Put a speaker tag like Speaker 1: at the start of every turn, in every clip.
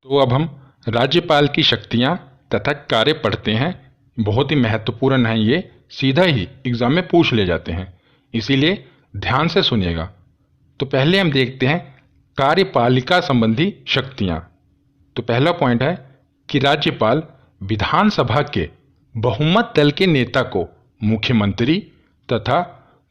Speaker 1: तो अब हम राज्यपाल की शक्तियां तथा कार्य पढ़ते हैं। बहुत ही महत्वपूर्ण है, ये सीधा ही एग्जाम में पूछ ले जाते हैं, इसीलिए ध्यान से सुनिएगा। तो पहले हम देखते हैं कार्यपालिका संबंधी शक्तियां। तो पहला पॉइंट है कि राज्यपाल विधानसभा के बहुमत दल के नेता को मुख्यमंत्री तथा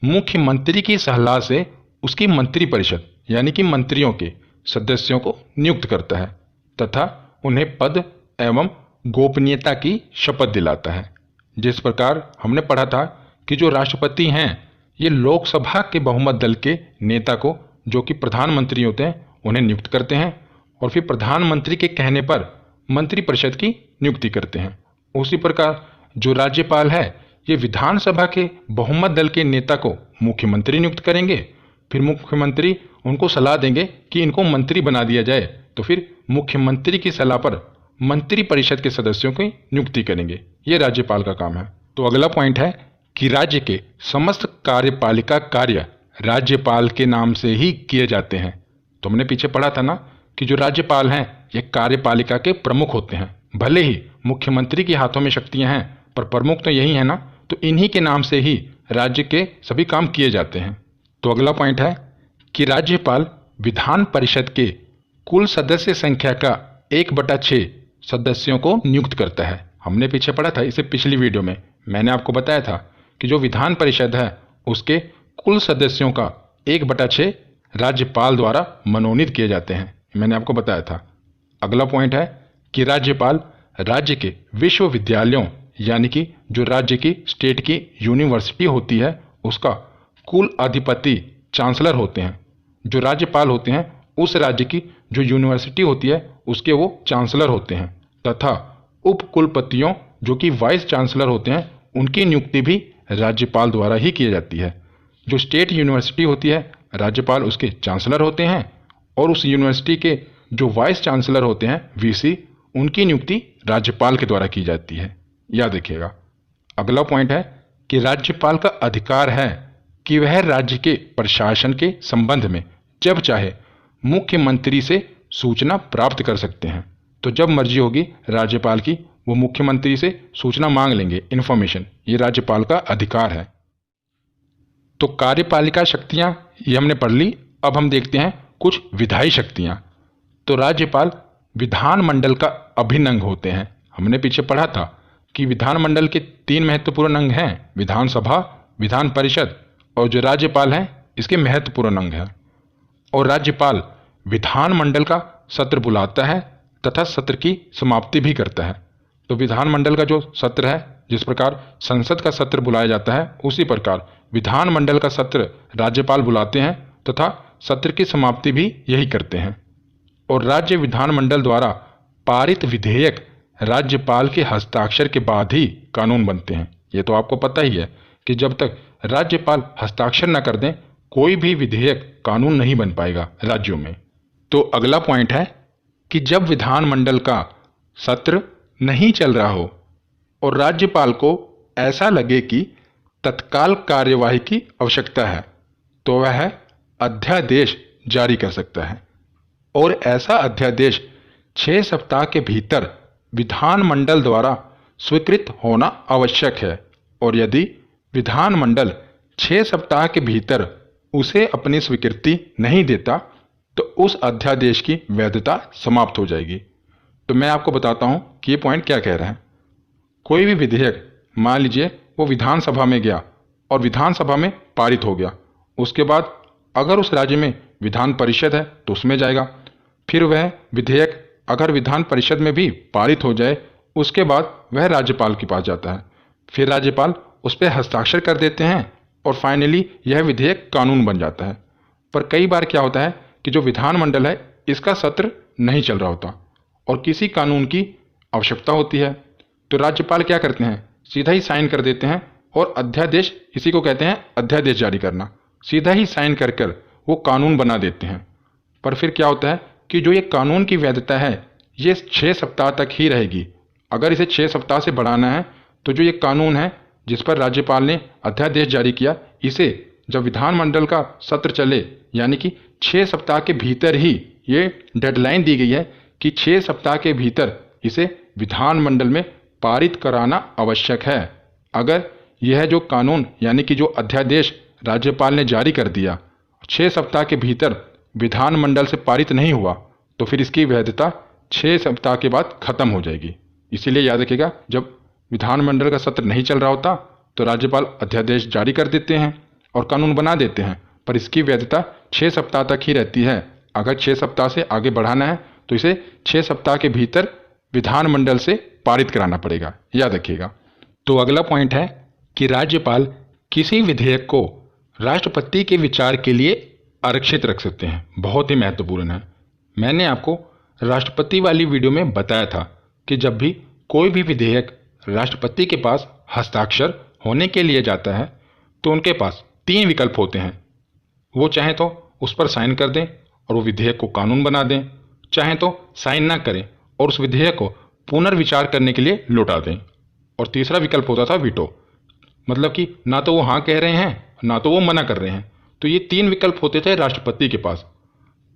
Speaker 1: मुख्यमंत्री की सलाह से उसकी मंत्रिपरिषद यानी कि मंत्रियों के सदस्यों को नियुक्त करता है तथा उन्हें पद एवं गोपनीयता की शपथ दिलाता है। जिस प्रकार हमने पढ़ा था कि जो राष्ट्रपति हैं ये लोकसभा के बहुमत दल के नेता को, जो कि प्रधानमंत्री होते हैं, उन्हें नियुक्त करते हैं और फिर प्रधानमंत्री के कहने पर मंत्रिपरिषद की नियुक्ति करते हैं। उसी प्रकार जो राज्यपाल है ये विधानसभा के बहुमत दल के नेता को मुख्यमंत्री नियुक्त करेंगे, फिर मुख्यमंत्री उनको सलाह देंगे कि इनको मंत्री बना दिया जाए, तो फिर मुख्यमंत्री की सलाह पर मंत्रिपरिषद के सदस्यों की नियुक्ति करेंगे। ये राज्यपाल का काम है। तो अगला पॉइंट है कि राज्य के समस्त कार्यपालिका कार्य राज्यपाल के नाम से ही किए जाते हैं। तो हमने पीछे पढ़ा था ना कि जो राज्यपाल हैं ये कार्यपालिका के प्रमुख होते हैं। भले ही मुख्यमंत्री के हाथों में शक्तियां हैं पर प्रमुख तो यही है ना, तो इन्हीं के नाम से ही राज्य के सभी काम किए जाते हैं। तो अगला पॉइंट है कि राज्यपाल विधान परिषद के कुल सदस्य संख्या का 1/6 सदस्यों को नियुक्त करता है। हमने पीछे पढ़ा था, इसे पिछली वीडियो में मैंने आपको बताया था कि जो विधान परिषद है उसके कुल सदस्यों का 1/6 राज्यपाल द्वारा मनोनीत किए जाते हैं, मैंने आपको बताया था। अगला पॉइंट है कि राज्यपाल राज्य के विश्वविद्यालयों यानी कि जो राज्य की स्टेट की यूनिवर्सिटी होती है उसका कुल अधिपति चांसलर होते हैं। जो राज्यपाल होते हैं उस राज्य की जो यूनिवर्सिटी होती है उसके वो चांसलर होते हैं तथा उपकुलपतियों जो कि वाइस चांसलर होते हैं उनकी नियुक्ति भी राज्यपाल द्वारा ही की जाती है। जो स्टेट यूनिवर्सिटी होती है राज्यपाल उसके चांसलर होते हैं और उस यूनिवर्सिटी के जो वाइस चांसलर होते हैं वीसी, उनकी नियुक्ति राज्यपाल के द्वारा की जाती है, याद रखिएगा। अगला पॉइंट है कि राज्यपाल का अधिकार है कि वह राज्य के प्रशासन के संबंध में जब चाहे मुख्यमंत्री से सूचना प्राप्त कर सकते हैं। तो जब मर्जी होगी राज्यपाल की वो मुख्यमंत्री से सूचना मांग लेंगे, इन्फॉर्मेशन, ये राज्यपाल का अधिकार है। तो कार्यपालिका शक्तियां ये हमने पढ़ ली। अब हम देखते हैं कुछ विधायी शक्तियां। तो राज्यपाल विधानमंडल का अभिन्न अंग होते हैं। हमने पीछे पढ़ा था कि विधानमंडल के 3 महत्वपूर्ण अंग हैं, विधानसभा, विधान परिषद और जो राज्यपाल हैं इसके महत्वपूर्ण अंग हैं। और राज्यपाल विधानमंडल का सत्र बुलाता है तथा सत्र की समाप्ति भी करता है। तो विधानमंडल का जो सत्र है, जिस प्रकार संसद का सत्र बुलाया जाता है, उसी प्रकार विधानमंडल का सत्र राज्यपाल बुलाते हैं तथा सत्र की समाप्ति भी यही करते हैं। और राज्य विधानमंडल द्वारा पारित विधेयक राज्यपाल के हस्ताक्षर के बाद ही कानून बनते हैं। ये तो आपको पता ही है कि जब तक राज्यपाल हस्ताक्षर न कर दें कोई भी विधेयक कानून नहीं बन पाएगा राज्यों में। तो अगला पॉइंट है कि जब विधानमंडल का सत्र नहीं चल रहा हो और राज्यपाल को ऐसा लगे कि तत्काल कार्यवाही की आवश्यकता है तो वह अध्यादेश जारी कर सकता है। और ऐसा अध्यादेश 6 सप्ताह के भीतर विधानमंडल द्वारा स्वीकृत होना आवश्यक है। और यदि विधानमंडल 6 सप्ताह के भीतर उसे अपनी स्वीकृति नहीं देता तो उस अध्यादेश की वैधता समाप्त हो जाएगी। तो मैं आपको बताता हूं कि ये पॉइंट क्या कह रहा है। कोई भी विधेयक, मान लीजिए वो विधानसभा में गया और विधानसभा में पारित हो गया, उसके बाद अगर उस राज्य में विधान परिषद है तो उसमें जाएगा, फिर वह विधेयक अगर विधान परिषद में भी पारित हो जाए उसके बाद वह राज्यपाल के पास जाता है, फिर राज्यपाल उस पर हस्ताक्षर कर देते हैं और फाइनली यह विधेयक कानून बन जाता है। पर कई बार क्या होता है कि जो विधानमंडल है इसका सत्र नहीं चल रहा होता और किसी कानून की आवश्यकता होती है, तो राज्यपाल क्या करते हैं, सीधा ही साइन कर देते हैं और अध्यादेश, इसी को कहते हैं अध्यादेश जारी करना, सीधा ही साइन कर कर वो कानून बना देते हैं। पर फिर क्या होता है कि जो ये कानून की वैधता है ये 6 सप्ताह तक ही रहेगी। अगर इसे 6 सप्ताह से बढ़ाना है तो जो ये कानून है जिस पर राज्यपाल ने अध्यादेश जारी किया, इसे जब विधानमंडल का सत्र चले यानी कि 6 सप्ताह के भीतर ही ये डेडलाइन दी गई है कि 6 सप्ताह के भीतर इसे विधानमंडल में पारित कराना आवश्यक है। अगर यह जो कानून यानी कि जो अध्यादेश राज्यपाल ने जारी कर दिया 6 सप्ताह के भीतर विधानमंडल से पारित नहीं हुआ तो फिर इसकी वैधता 6 सप्ताह के बाद खत्म हो जाएगी। इसीलिए याद रखिएगा, जब विधानमंडल का सत्र नहीं चल रहा होता तो राज्यपाल अध्यादेश जारी कर देते हैं और कानून बना देते हैं, पर इसकी वैधता 6 सप्ताह तक ही रहती है। अगर 6 सप्ताह से आगे बढ़ाना है तो इसे 6 सप्ताह के भीतर विधानमंडल से पारित कराना पड़ेगा, याद रखिएगा। तो अगला पॉइंट है कि राज्यपाल किसी विधेयक को राष्ट्रपति के विचार के लिए आरक्षित रख सकते हैं। बहुत ही महत्वपूर्ण है। मैंने आपको राष्ट्रपति वाली वीडियो में बताया था कि जब भी कोई भी विधेयक राष्ट्रपति के पास हस्ताक्षर होने के लिए जाता है तो उनके पास 3 विकल्प होते हैं। वो चाहे तो उस पर साइन कर दें और वो विधेयक को कानून बना दें, चाहे तो साइन ना करें और उस विधेयक को पुनर्विचार करने के लिए लौटा दें, और तीसरा विकल्प होता था वीटो, मतलब कि ना तो वो हाँ कह रहे हैं ना तो वो मना कर रहे हैं। तो ये 3 विकल्प होते थे राष्ट्रपति के पास।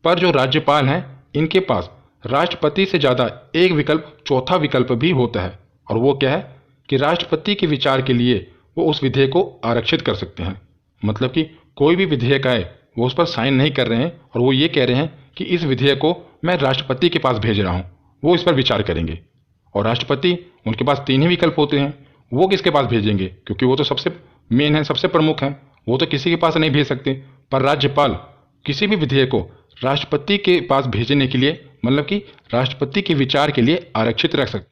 Speaker 1: पर जो राज्यपाल हैं इनके पास राष्ट्रपति से ज़्यादा एक विकल्प, चौथा विकल्प भी होता है, और वो क्या है कि राष्ट्रपति के विचार के लिए वो उस विधेयक को आरक्षित कर सकते हैं। मतलब कि कोई भी विधेयक आए वो उस पर साइन नहीं कर रहे हैं और वो ये कह रहे हैं कि इस विधेयक को मैं राष्ट्रपति के पास भेज रहा हूँ, वो इस पर विचार करेंगे। और राष्ट्रपति, उनके पास 3 ही विकल्प होते हैं, वो किसके पास भेजेंगे, क्योंकि वो तो सबसे मेन है, सबसे प्रमुख हैं, वो तो किसी के पास नहीं भेज सकते। पर राज्यपाल किसी भी विधेयक को राष्ट्रपति के पास भेजने के लिए, मतलब कि राष्ट्रपति के विचार के लिए आरक्षित रख सकते।